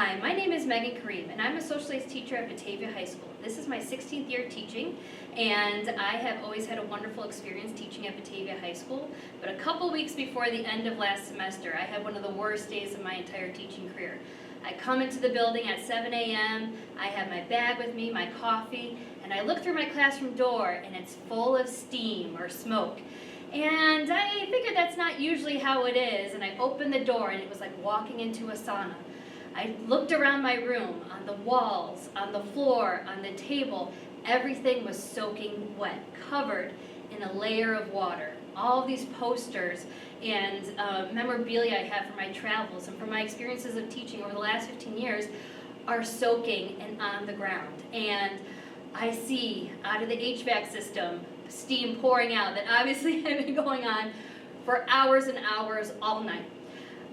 Hi, my name is Megan Karim, and I'm a social studies teacher at Batavia High School. This is my 16th year teaching, and I have always had a wonderful experience teaching at Batavia High School. But a couple weeks before the end of last semester, I had one of the worst days of my entire teaching career. I come into the building at 7 a.m., I have my bag with me, my coffee, and I look through my classroom door, and it's full of steam or smoke. And I figured that's not usually how it is, and I opened the door, and it was like walking into a sauna. I looked around my room, on the walls, on the floor, on the table. Everything was soaking wet, covered in a layer of water. All of these posters and memorabilia I have from my travels and from my experiences of teaching over the last 15 years are soaking and on the ground. And I see out of the HVAC system steam pouring out that obviously had been going on for hours and hours all night.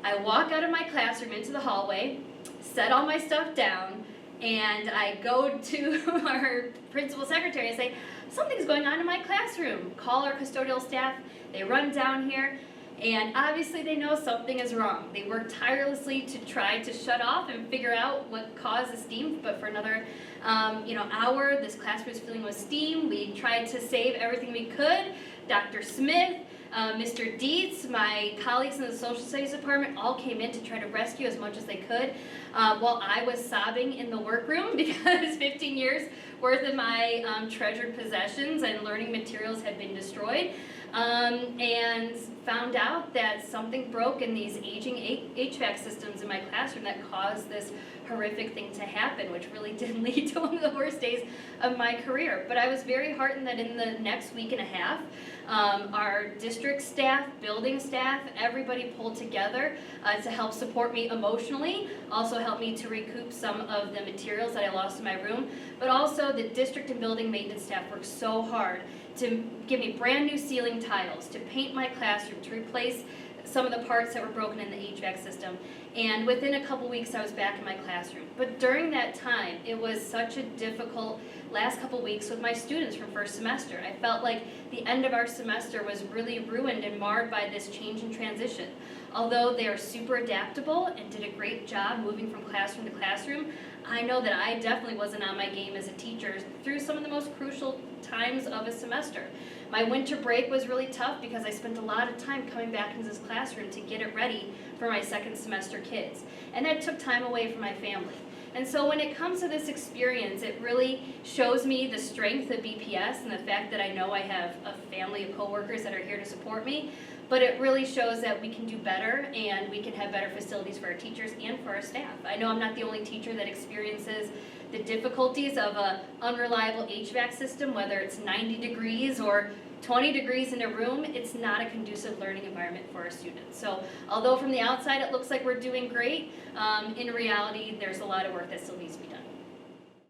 I walk out of my classroom into the hallway, set all my stuff down, and I go to our principal secretary and say, something's going on in my classroom. Call our custodial staff. They run down here, and obviously they know something is wrong. They work tirelessly to try to shut off and figure out what caused the steam, but for another hour, this classroom was filling with steam. We tried to save everything we could. Dr. Smith, Mr. Dietz, my colleagues in the social studies department all came in to try to rescue as much as they could while I was sobbing in the workroom because 15 years worth of my treasured possessions and learning materials had been destroyed, and found out that something broke in these aging HVAC systems in my classroom that caused this horrific thing to happen, which really did lead to one of the worst days of my career. But I was very heartened that in the next week and a half, our district staff, building staff, everybody pulled together to help support me emotionally, also help me to recoup some of the materials that I lost in my room, but also the district and building maintenance staff worked so hard to give me brand new ceiling tiles, to paint my classroom, to replace some of the parts that were broken in the HVAC system. And within a couple weeks, I was back in my classroom. But during that time, it was such a difficult last couple weeks with my students from first semester. I felt like the end of our semester was really ruined and marred by this change and transition. Although they are super adaptable and did a great job moving from classroom to classroom, I know that I definitely wasn't on my game as a teacher through some of the most crucial times of a semester. My winter break was really tough because I spent a lot of time coming back into this classroom to get it ready for my second semester kids. And that took time away from my family. And so when it comes to this experience, it really shows me the strength of BPS and the fact that I know I have a family of coworkers that are here to support me. But it really shows that we can do better and we can have better facilities for our teachers and for our staff. I know I'm not the only teacher that experiences the difficulties of an unreliable HVAC system, whether it's 90 degrees or 20 degrees in a room. It's not a conducive learning environment for our students. So although from the outside it looks like we're doing great, in reality there's a lot of work that still needs to be done.